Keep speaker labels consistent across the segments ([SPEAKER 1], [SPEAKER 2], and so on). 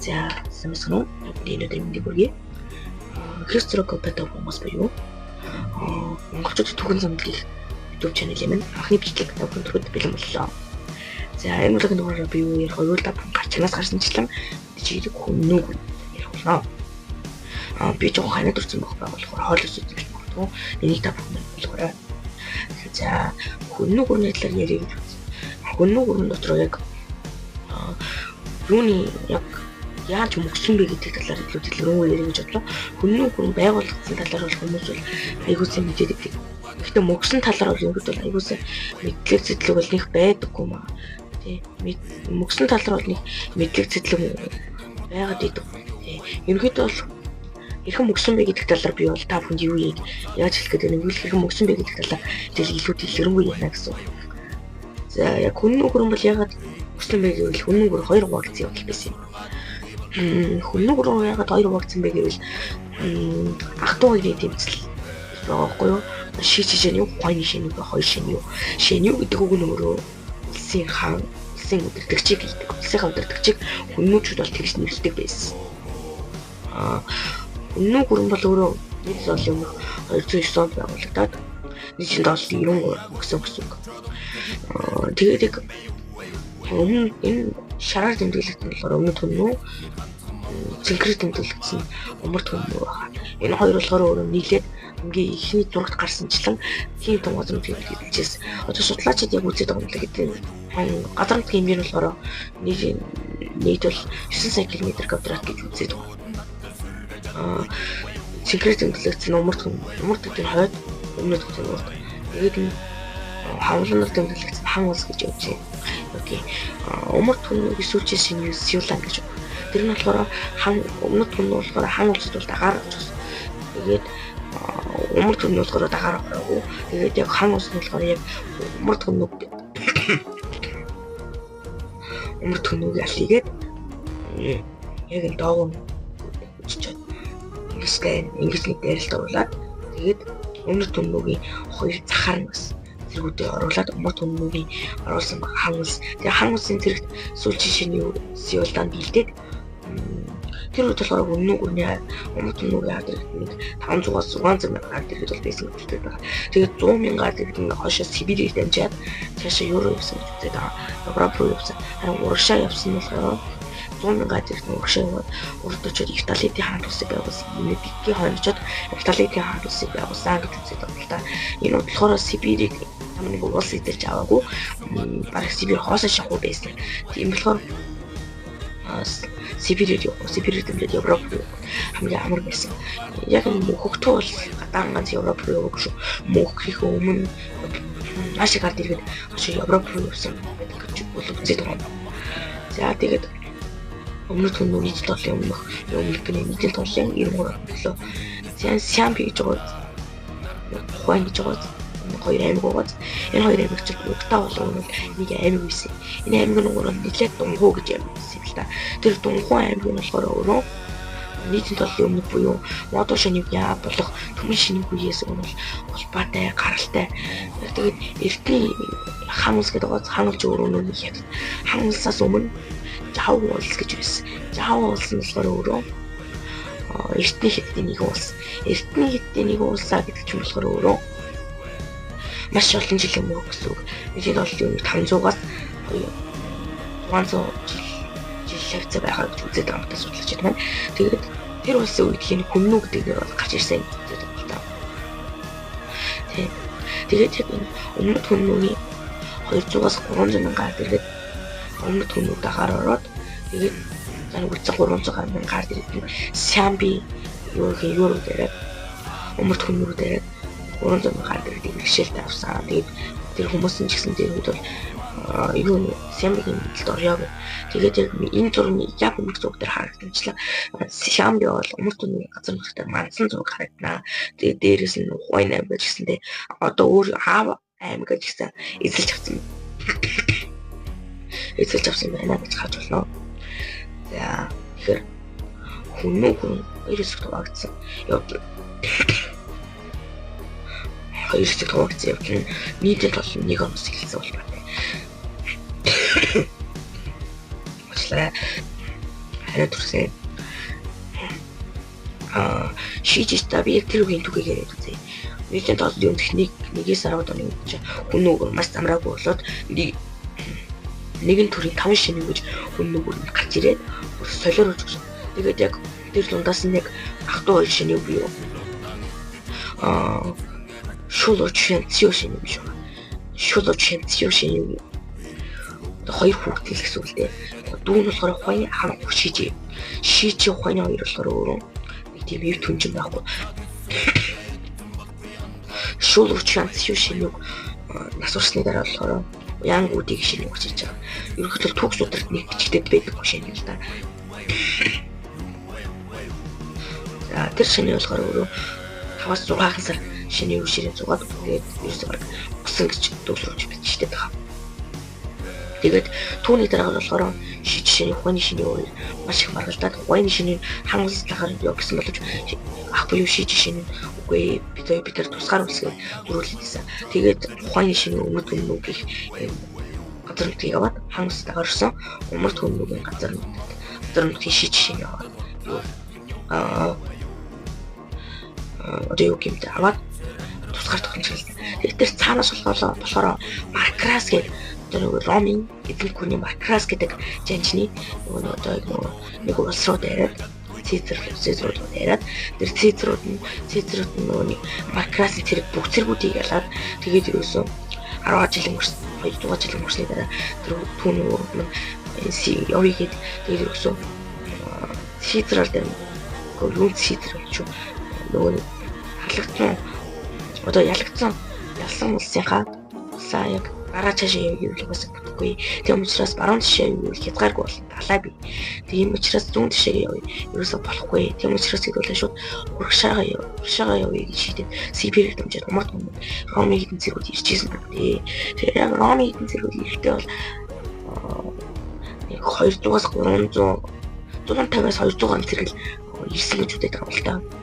[SPEAKER 1] За самсгноо энэ өдөр мэндийг хүргэе. Христрокопатов хүмүүс буюу монголчууд түүхэн замдлыг YouTube channel юм. Анхны бичлэг тавхан төрөд бэлэн боллоо. За энэ удаагийн дугаараар би юу ярих вэ? Та бүхэн гарчнаас гарсанчлан чиглэг хүннүү ярих болно. Би жоохон ханаад урсан байх болохоор хоол өсөж гэж магадгүй. Энийг та бүхэн ойлгоорой. За хүннүү гүрний талаар ярих гэж байна. Хүннүү гүрэн дотор яг юуны яг яаж мөксөн бэ гэдэг талаар илүү дэлгэрэнгүй ярих гэж бодлоо. Хүннүү гүрэн байгуулагдсан талаар бол хүмүүс бол аягуулсан мэдээд байдаг. Гэхдээ мөксөн талаар бол ингэж бол аягуулсан мэдлэг зэтлэг бол нэг байдаггүй маа. Тэ мөксөн талаар бол нэг мэдлэг зэтлэг байгаад идэв. Ерөнхийдөө бол хэрхэн мөксөн бэ гэдэг талаар би бол та бүхэнд юу яаж хэлэх гээд байна вэ? Хэрхэн мөксөн бэ гэдэг талаар илүү дэлгэрэнгүй ярина гэсэн. За яг хүннүү гүрэн бол ягаад мөксөн бэ гэвэл хүннүү гүрэн хоёр хуваагдсан явдал байсан юм. Хүннүү гүрэн ягаад хоёр хуваагдсан бэ гэвэл ах トゥ хоёрын тэмцэл байхгүй юу? Шишижэн юу, гойны шин юу, хоёр шин юу. Шин юу гэдэг үг нь өөрөө улсын хаан, улсын удирдагчийг гэдэг. Улсынхаа удирдагчийг хүннүүчүүд бол тэгж нэрлэдэг байсан. Хүннүү гүрэн бол өөрөө нийт олон юм 209 онд байгуулагдаад нийтдээ 93 гэсэн үг. Тэгээд яг энэ шараар тэмдэглэгдсэн болохоор өмнөд хүннүү цэнхэр тэмдэглэгдсэн умард хүннүү байна. Энэ хоёр болохоор өөрөө нийлээд хамгийн ихний зурагт гарсанчлан тийм том газар нутгийг хэлжээс. Одоо судлаачид яг үзээд байгаа юм л гэдэг. Газар нутгийн хэмжээ нь болохоор нийт бол 9 сая км² гэж үзээд байгаа. Цэнхэр тэмдэглэгдсэн умард гэдэг нь хойд өмнөд хүннүү. Тэгээд нь хавланаар тэмдэглэгдсэн хан улс гэж явж байна. Окей. Умард хүннүү эсвэл шинэ Сиулан гэж. Тэр нь болохоор өмнөд хүннүү болохоор хан улсад бол дагаар очсон. Тэгээд умард хүннүү болохоор дагаар ороогүй. Тэгээд яг хан улс нь болохоор яг умард хүннүүг алигээд яг энэ доогоо үчиж Инглисний дээрэлд оруулаад тэгээд өмнөд хүннүүгийн хоёр захаар нь бас зэргүүдээ оруулаад умард хүннүүгийн оруулсан хан улс. Тэгээ хан улсын зэрэгт сүүлчийн шинэ Сиулан бэлдээд тэр үед болохоор хүннүү гүрний умард хүннүүгийн ард иргэд 500-аас 600 мянган ард иргэд бол байсан гэж үздэг байна. Тэгээд 100 мянган ард иргэд нь хойшоо Сибирийг дамжаад цаашаа Евроо явсан гэж үздэг байна. Европ руу явсан. Харин урагшаа явсан нь болохоор 100 мянган ард иргэд нь урагшаа яваад урд очоод Италидын хаан улсыг байгуулсан. Бикгийн хойно очоод Италидын хаан улсыг байгуулсан гэж үздэг байна. Энэ болохоор Сибирийг нэг улс идэж аваагүй. Бараг Сибирь хоосоо шахуу байсан. Тийм болохоор Сибирийг дэмжиж Европ руу хамгийн амар байсан. Яг хөгтөө бол гадаан ганц Европ руу явах шүү. Мөнхөх өмнө маш их ард иргэд Европ руу явсан гэж үзээд байгаа. За тэгээд өмнөд хүннүү нийт толын нийт толын 93%. За Сямби гэж байгаа. Хуан гэж байгаа. Хоёр аймаг байгаа. Энэ хоёр аймаг чинь бүгдээ болов нэг аймаг байсан. Энэ аймаг нь өөрөө нийлээд Дунгуу гэж аймаг байсан юм л та. Тэр Дунгуу аймаг нь болохоор өөрөө нийтийн толын өмнөд буюу модон шинийг яа болох төмөн шинийг үеэс бол улбаатай, гаралтай. Тэгээд эртний хан улс гэдэг байгаа. Хан улс өөрөө нэг хятад. Хан улсаас өмнө Жав улс гэж байсан. Жав улс нь болохоор өөрөө эртний хятадын нэг улс. Эртний хятадын нэг улсаа гэдэг чинь болохоор өөрөө маш олон жилийн өмнө гэсэн үг. Нийт бол 500-аас 600 жил хавцаа байгаа гэж үзээд байгаа юм судлаач байна. Тэгээд тэр улсын үед хин хүннүү гэдэг нэр бол гарч ирсэн гэж үзээд байна. Тэгээд өмнөд хүннүүний 200-аас 300 мянган ард иргэд өмнөд хүннүү дагаар ороод тэгээд үлцэн 300 мянган ард иргэд Сямби Евроо дээрээ өмнөд хүннүү дээрээ 300 мянган ард иргэд бэрхшээлтэй авсан. Тэгээд тэр хүмүүс нь ч гэсэн тэр үед бол Сямбигийн мэдлэлд орё гэх. Тэгээд яг энэ зургийн яг өмнөх зураг дээр харагдчихлаа. Сямби бол өмнөх түнний газар нутагтай мандсан зураг харагдана. Тэгээд дээрээс нь Хуайн аймаг гэсэндээ одоо өөр Хав аймаг гэсэн эзэлж авсан. Эзэлж авсан байна гэж харж байна. За тэгэхээр хүннүү гүрэн хоёр хэсэгт хуваагдсан. Хоёр хэсэгт хуваагдсан явдал нийтэд бол нэг онос хэлсэн бол байна. хариад хүрсэн. Шийдэж та би тэр үеийн түгээгээр үзье. Нэгэн толны техник нэгээс 10 оны үед хүн нөгөө маш замраагүй болоод нэгэн төрлийн 5 шинэ гэж хүн нөгөө гарч ирээд солиорож өгсөн. Тэгээд яг тэр дундаас нь яг ах 2 шинэ буюу шулуучэн цэо шинэ биш үү? Шулуучэн цэо шинэ хоёр хүүхдтэй л гэсэн үг л дээ. Дүү нь болохоор хойны хам шийж хойны хоёр болохоор өөрөө нэг тийм ив түнжин байхгүй. Шулуучэн цэо шинэ нас урсны дараа болохоор Янг үүдийг шинэ өгч байгаа. Ерөнхийдөө төгс өдрөд нэг бичгтэд байдаг шинэ л да. За тэр шинэ болохоор өөрөө 5-6 сар шинэ үе ширээ зугаад тэгээд ерөөсөөр усан гэж төгсрүүлж бичтэй байгаа. Тэгээд түүний дараа болохоор шиж шинэ ухааны шинэ үе маш их маргалдаад ухааны шинэ хангалтлагаар яв гэсэн боловч ах буюу шиж шинэ үгүй бид тэр тусгаар үсгээ зөрүүлсэн. Тэгээд ухааны шинэ өмнөд өмнөг гэх газар нутгийг аваад хангалтлагаар орсон өмнөд өмнөгийн газар нутгийн шиж шинэ аваад одоо юу гэмтэй аваад тусгаар тохиомжлолтой. Тэгээд тэр цаанаас болохоор Маркрас гэдэг тэр Ромын эдгээр хүний Маркрас гэдэг жанжны нэг улс руу дайраад Цэцэрлүүд дайраад тэр Цэцэрүүд нь нөгөө Маркрасын тэр бүх зэргүүдийг ялаад тэгээд ерөөсөө 10 жил өнгөрсөн 2 жил өнгөрсний дараа тэр түүний өргөн явъя гээд тэгээд ерөөсөө Цэцэрлд юу Цэцэр болчих нөгөө халагдсан одоо ялсан улсынхаа сая яг гараа цаашаа явъя бас бүтггүй. Тийм учраас баруун тишээ явъя хязгааргүй болно. Далаа бий. Тийм учраас зүүн тишээ явъя. Ерөөсө болохгүй. Тийм учраас хэдүүлээ шууд урагшаага явъя гэж шийдээд Сибирийг дамжаад умард Ромын хэдэн зэргүүд ирчихсэн байна. Тэгээ Ромын хэдэн зэргүүд ирэхдээ бол яг 200-аас 300 150-аас 200 зэрэг ирсэн гэж үдээд байгаа юм л та.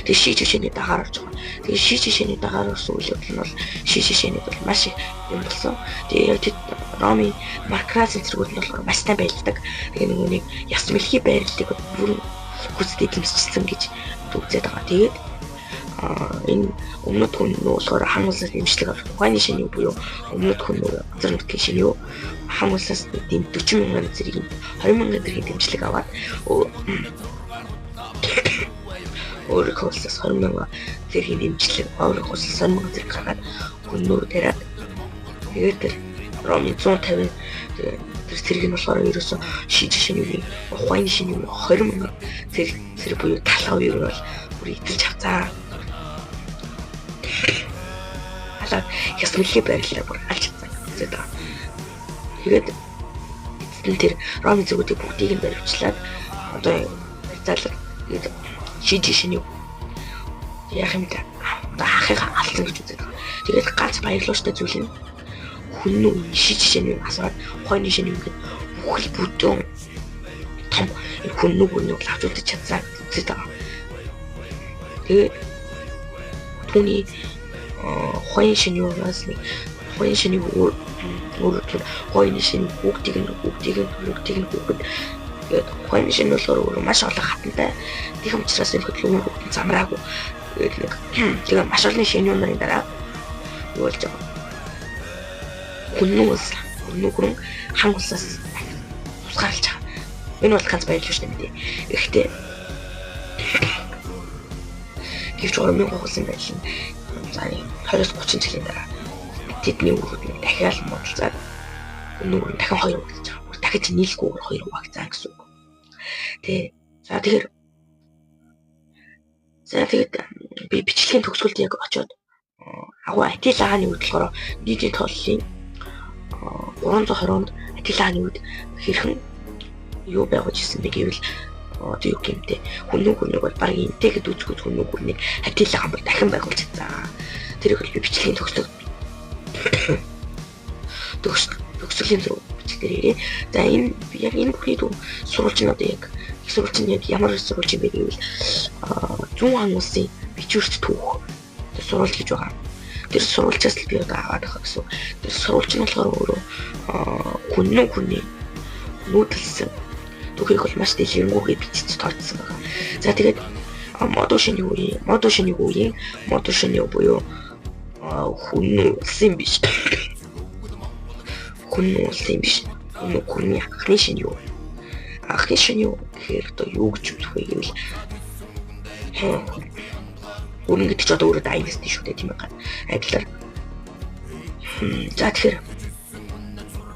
[SPEAKER 1] Тэгээ шиж шишээний дагаар орж байгаа. Тэгээ шиж шишээний дагаар орсон үйл явдал нь бол шиж шишээний бол маш их юм болсон. Тэгээ яг Ромын Маркрасын зэргүүд нь болохоор маш сайн байлдаг. Тэгээ нэг яс мэлхий байрлалыг бүр хүсдэг хэмжсэн гэж үзээд байгаа. Тэгээд энэ өмнөд хүн нь болохоор хангалттай дэмжлэг авах. Ухааны шинэ буюу өмнөд хүн нь газар нутгийн шинэ юу хангалтаас тийм 40,000 зэрэг 20,000 зэрэг дэмжлэг аваад өөрийнхөө улсаас 20,000 зэргийн дэмжлэг өөрийнхөө улсаас 20,000 зэрэг гаргаад хөнөөр тариад тэгээд тэр Ромын 150 тэр зэрэг нь болохоор ерөөсөө шиж шинэ ухааны шинэ 20,000 зэрэг буюу талаа үеэр бол бүр идэлж авцаа. Алаа яс мэлхий байрлалаа бүр алж авцаа гэдэг байгаа. Тэгээд эцэст тэр Ромын зэргүүдийг бүгдийг нь баривчлаад одоо залуу шиж шинэ яах юм бэ? Ахыгаа алсан гэж үздэг. Тэгээд ганц баярлууштай зүйл нь хүн нь шиж шинэ асаад хойны шинэ ингээд бүхэл бүтэн том хүн нүг авч үлдэж чадсан гэдэг. Тэгээд түүний хойны шинээс нэг хойны шинэ хойны шинэ бүгдийг нь тэгээд хойны шинэ болохоор маш олон хатантай. Тийм учраас энэ хөдөлгөөний бүгд замраагүй. Тэгээд маш олон шинэ нарын дараа юу болж байгаа. Хүннүгрэн хан улсаас тусгаарлаж байгаа. Энэ бол ганц баярлал шүү дээ. Гэхдээ гэвч Ромын хуулсан байл нь за 20-30 жилийн дараа тэдний өргөд дахиад модалцаад нүгрэн дахин хоёр болж байгаа. Дахиж нийлгүйгээр хоёр хуваагдсан гэсэн үг. Тэгээд би бичлэгийн төгсгөлд яг очиод агуу Атилагааны үед болохоор нийтийн тооллын 320-онд Атилагааны үед хэрхэн юу байгуулж ирсэн бэ гэвэл одоо юу гэмтэй хүннүгүрнийг бол баг интэйгэд үзэхгүй хүннүгүрнийг Атилагаан бол дахин байгуулж чадсан. Тэрийг бол би бичлэгийн төгсгөлийн зураг бичлэгээрээ. За энэ яг энэ бүхий сурвалж нь одоо яг их сурвалж нь яг ямар сурвалж юм бэ гэвэл зүүн хан улсын бичвэрт түүх сурвалж гэж байгаа. Тэр сурвалжаас л би одоо аваад байгаа гэсэн. Тэр сурвалж нь болохоор өөрөө хүний нүүдэлсэн түүхийг бол маш дэлгэрэнгүй бичиж тооцсон байна. За тэгээд модо шиний үеийн буюу хүн улсын биш. Хүний анхны шиний үе. Анхны шиний үе гэхээр одоо юу гэж үзэх вэ гэвэл үнэн гэдэг ч одоо өөрөө дайнасти шүү дээ тийм ээ. Адилаар. За тэгэхээр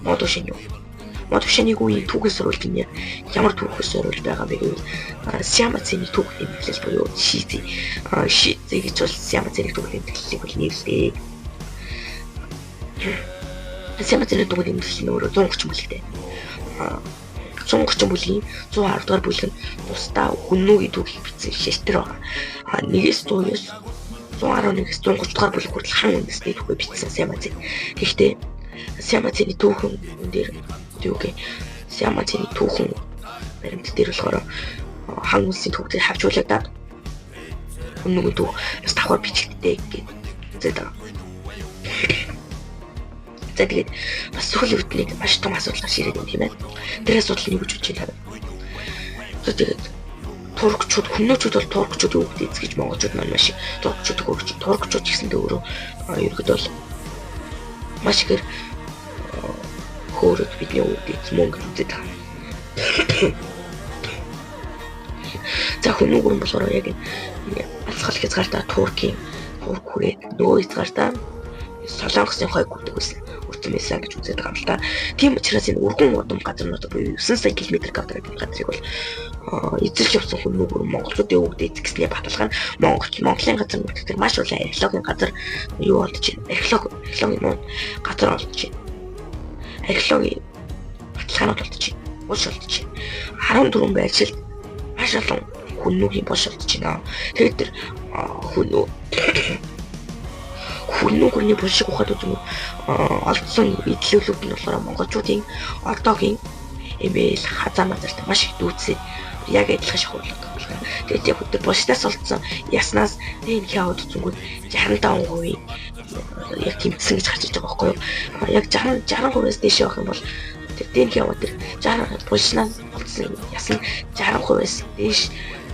[SPEAKER 1] модо шиний үеийн түүхээс сурвалж нь ямар түүхээс сурвалж байгаа бэ гэвэл Сиамацны түүхний нэрлэл буюу Шизи гэж бол Сиамацны түүхний нэрлэлийг бол нэрлэдэг. Сиамацны түүхний нэрлэл нь өөрөө 130 бүлэгтэй. 130 бүлгийн 110 дугаар бүлэг нь тусдаа хүннүүгийн түүхийг бичсэн шилтер байгаа. Нэгээс 100-аас 111-ээс 130 дугаар бүлэг хүртэл хан үндэсний түүхийг бичсэн Сиамацны. Гэхдээ Сиамацны түүхэн дээр Сиамацны түүхэн баримтал дээр болохоор хан улсын түүхийг хавчуулагдаад хүннүүгийн түүх бас давхар бичигддэг гэж үзээд байгаа. За тэгээд бас сүүлийн үед нэг маш том асуудал гарч ирээд байна тийм ээ. Тэр асуудал нь юу гэж үзэж байна? Тэгээд туркчууд, хүннүүчүүд бол туркчууд юу гэдэг эцгэж монголчууд маань маш туркчууд гэсэндээ өөрөө ерөөд бол маш ихээр хөөрөд бидний үгдээ мөнгө үзээд байгаа. За хүннүүгүрэн болохоор яг алхал хязгаартаа турк хүрээд нөгөө хязгаартаа солонгосын хойг хүрдэг байсан. Үртэмээсэн гэж үзээд байгаа юм л та. Тийм учраас энэ өргөн удам газарнууд буюу 9 сая км² гэдэг газрыг бол эзэлж явсан хүннүүгүрэн монголчуудын үгдээ эзэгснээ баталгаа нь Монголын газар нутгаар маш олон археологийн газар юу болж байна? Археологийн газар болж байна. Археологийн баталгаанууд болж байна. Булш болж байна. 14 байршилд маш олон хүннүүгийн булш болж байна. Тэгээд тэр хүннүүгүрний булшиг ухаад үзмээр олдсон эдлүүлүүд нь болохоор монголчуудын одоогийн эмээл хазаа мазарт маш их дүүцээ яг адилхан шахуулдаг байна. Тэгээд яг өдөр булшнаас олдсон яснаас энэ хяад зүгүүд 65% яг тэмцсэн гэж гарч иж байгаа байхгүй юу? Яг 60%-аас дээш явах юм бол тэр дэнх яваад тэр 60 булшнаас олдсон ясна 60%-аас дээш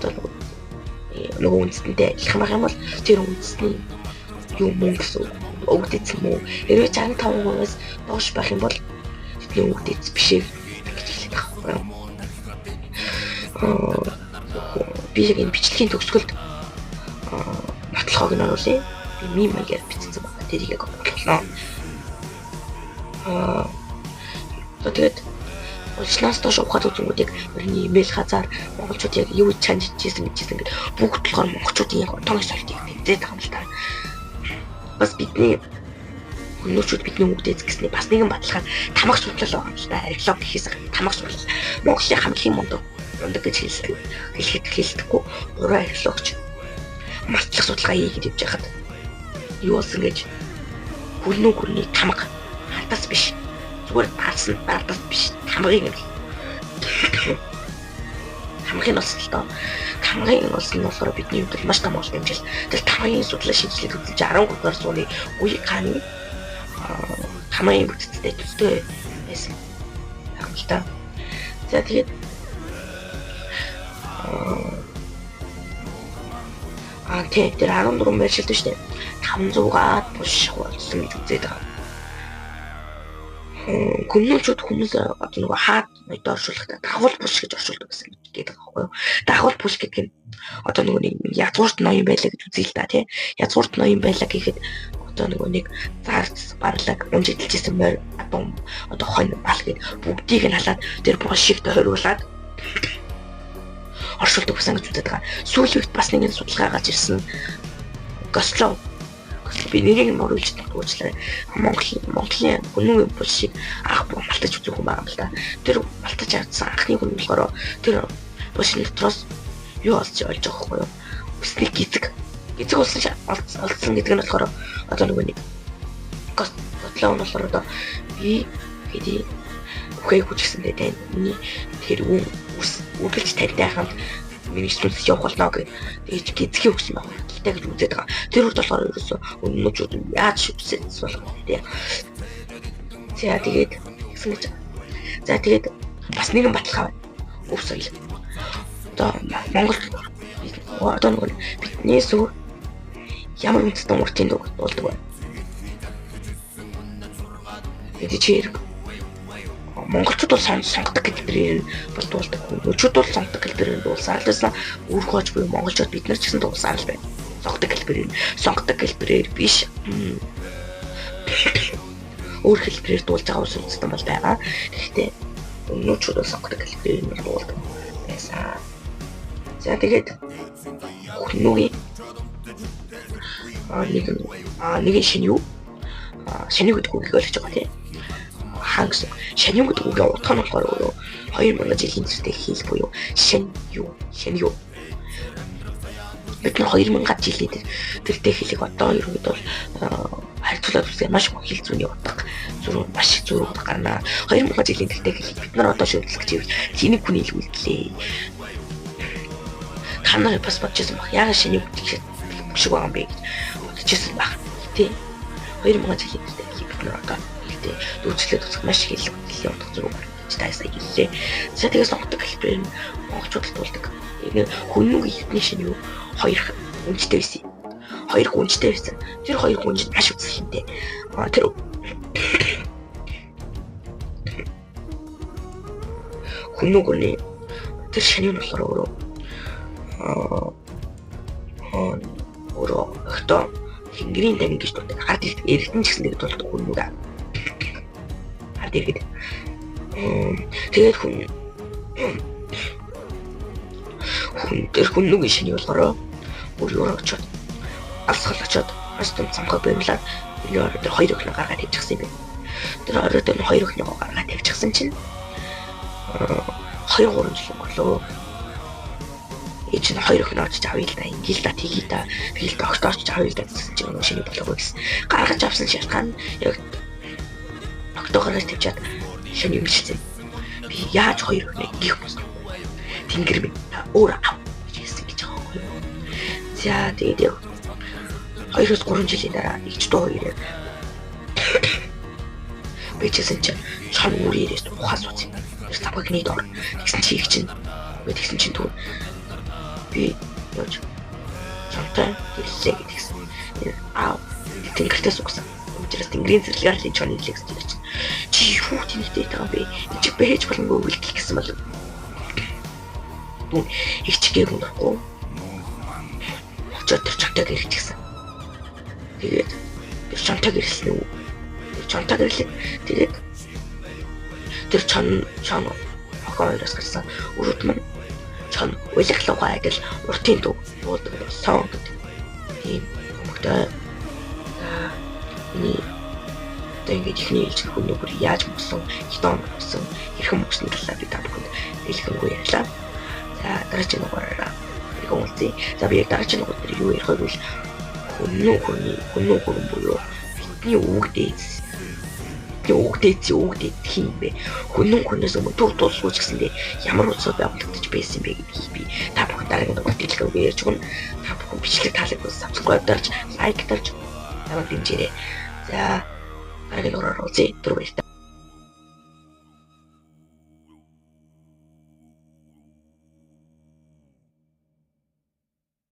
[SPEAKER 1] одоо нөгөө үндэстэнтэй адилхан байх юм бол тэр үндэстний юу мөнгө өгдөц юм уу? Хэрвээ 65%-аас доош байх юм бол тэдний өгдөц биш ээ гэж хэлээд байгаа юм. Би яг энэ бичлэгийн төгсгөлд нотлохог нь оруулъя. Би мим маягаар бичсэн байна. Тэрийг яг оруулнаа. Тэгээд улснаас доош ухаад үзэнгүүд яг өрний имэйл хазаар монголчууд яг юу чанд хийжсэн гэдэг бүгд болохоор монголчуудын яг отооны солтыг мэдээд байгаа юм л та. Бас бидний хүннүүчүүд бидний үгдээ эзгэсний бас нэгэн баталгаа тамагч судлал байгаа юм л та. Археолог гэхээс тамагч судлал. Монголын хамгийн мундаг гэж хэлэхгүй буруу археологч мартлах судалгаа хийгээд явж байхад юу болсон гэж хүннүүгүрний тамга хатас биш. Зүгээр дардас биш. Тамгыг тамгын олсолтоо. Тамгын олсон нь болохоор бидний хувьд маш том олсон юм жил. Тэр тамгын судлаа шинжилгээд үзэж 13 дугаар зууны үеийн хааны тамгын бүтцтэй төстэй байсан. Хамтдаа. За тэгээд тэр 14 байршилд шүү дээ. 500-аад булш болсон гэж үзээд байгаа. Хүннүүчүүд хүмүүс одоо нөгөө хаад ноёд оршуулахдаа дагвал булш гэж оршуулдаг гэсэн гэдэг байгаа байхгүй юу? Дагвал булш гэдэг нь одоо нөгөө нэг язгуурт ноён байлаа гэж үзье л да тий. Язгуурт ноён байлаа гэхэд одоо нөгөө нэг зарц барлаг унжидэлж исэн морь адум одоо хонь бал гэд бүгдийг нь халаад тэр булшиг тойруулаад оршуулдаг гэсэн гэж үздэг байгаа. Сүүлийн үед бас нэгэн судалгаа гарч ирсэн. Гослов би нэрийг оруулж тагуулчлаа. Монголын хүннүүгийн булшиг анх малтаж үзэх юм байгаа юм л да. Тэр малтаж авсан анхны хүн болохоор тэр булшиг дотроос юу олж байгаа байхгүй юу? Үсний гизэг олсон гэдэг нь болохоор одоо нөгөө нэг гослов нь болохоор одоо би гэдэг үхээ хүчсэндээ тань миний тэр үргэлж таньтай хамт миний сүлс явах болно гэж тэгж гизхий өгсөн байна. Тэгтээ гэж үзээд байгаа. Тэр үед болохоор ерөөсөө өнөөчүүд яаж шүтсэс болох вэ? За тэгээд бас нэгэн баталгаа байна. өв соёл. Одоо Монголд одоо нэг бидний сүр ямар үндэстэн уртын дуу болдог вэ? Эдгээр монголчууд бол сонгодог хэлбэрээр болдуулдаг. Өчүүд бол сонгодог хэлбэрээр дуулсан. Аль өөрхөөж буюу монголчууд бид нар ч гэсэн дуулсан л байна. Сонгодог хэлбэрээр биш. Өөр хэлбэрээр дуулж байгаа улс үндэстэн бол байгаа. Гэхдээ өнөөчүүд бол сонгодог хэлбэрээр нь дуулдаг байсан. За тэгээд хүннүгийн нэг шинэ юу? Шинэ гэдэг үгийг ойлгож байгаа тийм. Хаан гэсэн. Шинэ гэдэг үгийн утга нь болохоор 2000 жилийн тэртээ хэл буюу шинэ юу? Бид нар 2000 жилийн тэртээ хэлийг одоо ерөнхийдөө бол харьцуулаад үзсэн маш их хэл зүйн утга маш их зөрүү гарна. 2000 жилийн тэртээ хэлийг бид нар одоо шийдэх гэж байвал хэнийг хүн илгүүллээ. Танаа бас бодчихсон баг. Яагаад шинэ гэдэг шиг байгаа юм бэ гэж бодчихсон баг. Тэ 2000 жилийн тэртээ хэлийг бид нар одоо хэлтэй дүүцлээд үзэх маш их хэлний утга зөрүү гарна гэж таасаа хэллээ. За тэгээс сонгодог хэлбэрээр монголчуудад дуулдаг. Хүннүгийн хэдний шинэ юу? Хоёр үнэтэй байсан. Тэр хоёр хүнж маш үзэхинтэй. Тэр хүннүгний тэр шинэ нь болохоор өөрөө өгтөө Тэнгэрийн дамин гэж дууддаг. Хард эргэтэн ч гэсэн нэг дуулдаг хүннүг. Хард эргэд. Тэгээд тэр хүннүгийн шинэ болохоор өөрөө очоод алсгал очоод маш том цамхаа барьлаа. Тэр хоёр өхнө гаргаад тавьчихсан юм байна. Тэр оройд нь хоёр өхнөө гаргаад тавьчихсан чинь 2-3 жил болоо. Эч нь хоёр өхнөө очиж авъя л да. Ингээл да тгий да. Тэгэл тогтооч авъя л да гэсэн чинь өнөө шинэ болоо гэсэн. Гаргаж авсан шалтгаан яг тогтоогоороо тавьчаад шинэ юм шигсэн. Би яаж хоёр өхнөө гих болсон. Тэнгэр минь өөр ав гэж хэлсэн гэж байгаа юм. За тэгээд 2-3 жилийн дараа нэгч дуу ирээ. Бичсэн чинь чам үрээрээс ухаас үз. Тэр тавхны доор тэгсэн чи их чинь түр би яаж чамтай хэллээ гэдгийгсэн. Тэнгэртээс угсан. Учираас тэнгэрийн зэрлэгийн чоны хэлээс чинь чи юу тэнийтэй байгаа бэ? Чи бэж болонгүй үлдэх гэсэн бол түн хичгээр унахгүй. Очоод тэр чамтай гэрчихсэн. Тэгээд тэр чамтай гэрсэн үү? Тэгээд тэр чам хогоороос гарсан өрөөд мань чам уйлахлуугаа адил уртын дуу буудаг сон гэдэг. Тийм хүмүүстээ тэгээд ихний хэлж хүннүгээр яаж мөсөн, хитон мөсөн, хэрхэн мөсөн талаар би та бүхэнд хэлэхэнгүй ярьлаа. За дараагийн дугаараараа уулзъя. За би дараагийн дугаар юу ярих вэ гэвэл хүннүгээр буюу бидний үгдээ тийм бэ. Хүннээс өмнө тур тулсууч гэсэндээ ямар улсууд байгуулагдаж байсан бэ гэдгийг би та бүхэн дараагийн дугаард хэлэхээ ярьж өгнө. Та бүхэн бичлэг таалаг subscribe дарж, лайк дарж намайг дэмжээрэй. За дараагийн дугаараар уулзъя. Түр баярлалаа.